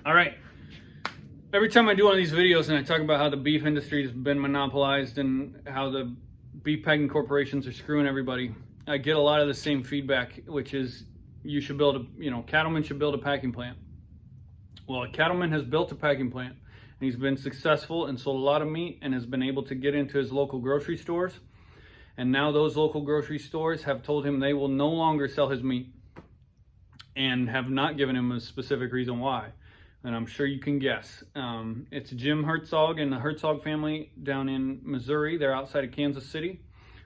All right. Every time I do one of these videos and I talk about how the beef industry has been monopolized and how the beef packing corporations are screwing everybody, I get a lot of the same feedback, which is you should build Cattleman should build a packing plant. Well, Cattleman has built a packing plant and he's been successful and sold a lot of meat and has been able to get into his local grocery stores. And now those local grocery stores have told him they will no longer sell his meat and have not given him a specific reason why. And I'm sure you can guess. It's Jim Hertzog and the Hertzog family down in Missouri. They're outside of Kansas City.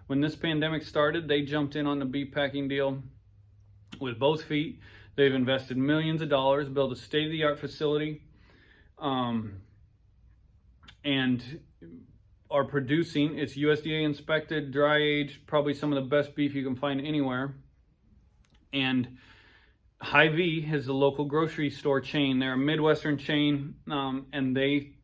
When this pandemic started, they jumped in on the beef packing deal with both feet. They've invested millions of dollars, built a state-of-the-art facility, and are producing, it's USDA inspected, dry aged, probably some of the best beef you can find anywhere. And Hy-Vee is the local grocery store chain. They're a Midwestern chain, and they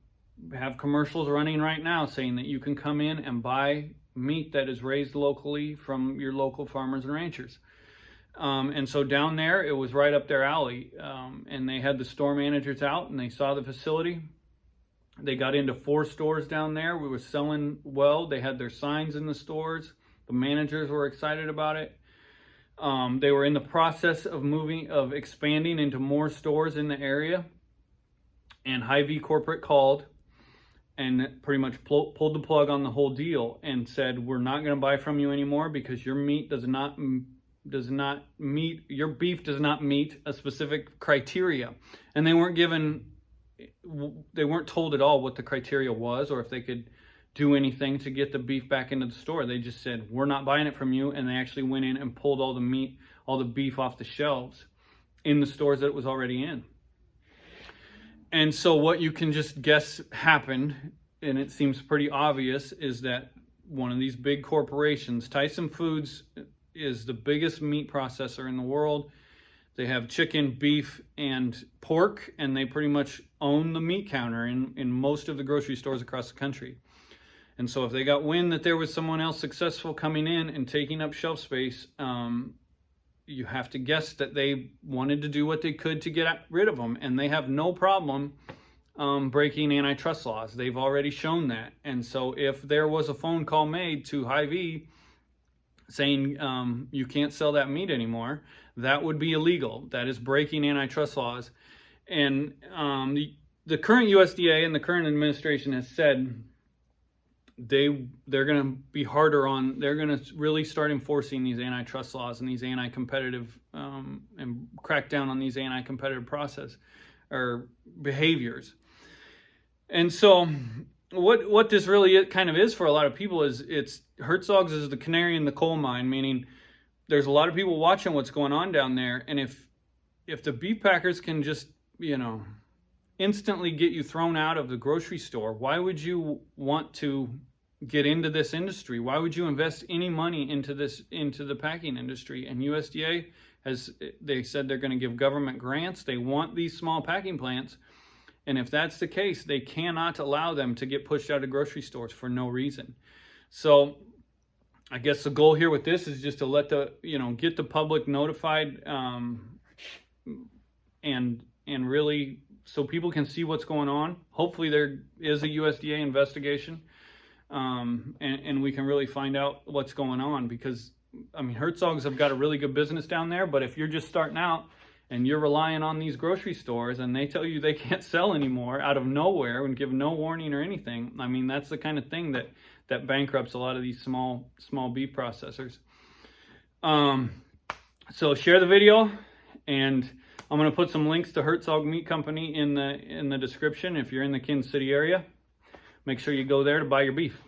have commercials running right now saying that you can come in and buy meat that is raised locally from your local farmers and ranchers. And so down there, it was right up their alley. And they had the store managers out and they saw the facility. They got into 4 stores down there. We were selling well. They had their signs in the stores. The managers were excited about it. They were in the process of expanding into more stores in the area, and Hy-Vee corporate called and pretty much pulled the plug on the whole deal and said, we're not going to buy from you anymore because your meat does not meet, your beef does not meet a specific criteria. And they weren't told at all what the criteria was or if they could do anything to get the beef back into the store. They just said, we're not buying it from you. And they actually went in and pulled all the meat, all the beef off the shelves in the stores that it was already in. And so what you can just guess happened, and it seems pretty obvious, is that one of these big corporations, Tyson Foods is the biggest meat processor in the world. They have chicken, beef, and pork, and they pretty much own the meat counter in most of the grocery stores across the country. And so if they got wind that there was someone else successful coming in and taking up shelf space, you have to guess that they wanted to do what they could to get rid of them. And they have no problem breaking antitrust laws. They've already shown that. And so if there was a phone call made to Hy-Vee saying you can't sell that meat anymore, that would be illegal. That is breaking antitrust laws. And the current USDA and the current administration has said they're going to be harder on, they're going to really start enforcing these antitrust laws and these anti-competitive and crack down on these anti-competitive process or behaviors. And so what this really kind of is for a lot of people is Hertzog's is the canary in the coal mine, meaning there's a lot of people watching what's going on down there. And if the beef packers can just, instantly get you thrown out of the grocery store, why would you want to get into this industry? Why would you invest any money into the packing industry? And USDA they said they're going to give government grants. They want these small packing plants. And if that's the case, they cannot allow them to get pushed out of grocery stores for no reason. So I guess the goal here with this is just to let get the public notified and really so people can see what's going on. Hopefully there is a USDA investigation and we can really find out what's going on, because Hertzog's have got a really good business down there, but if you're just starting out and you're relying on these grocery stores and they tell you they can't sell anymore out of nowhere and give no warning or anything, that's the kind of thing that bankrupts a lot of these small beef processors. So share the video, and I'm going to put some links to Hertzog Meat Company in the description if you're in the Kansas City area. Make sure you go there to buy your beef.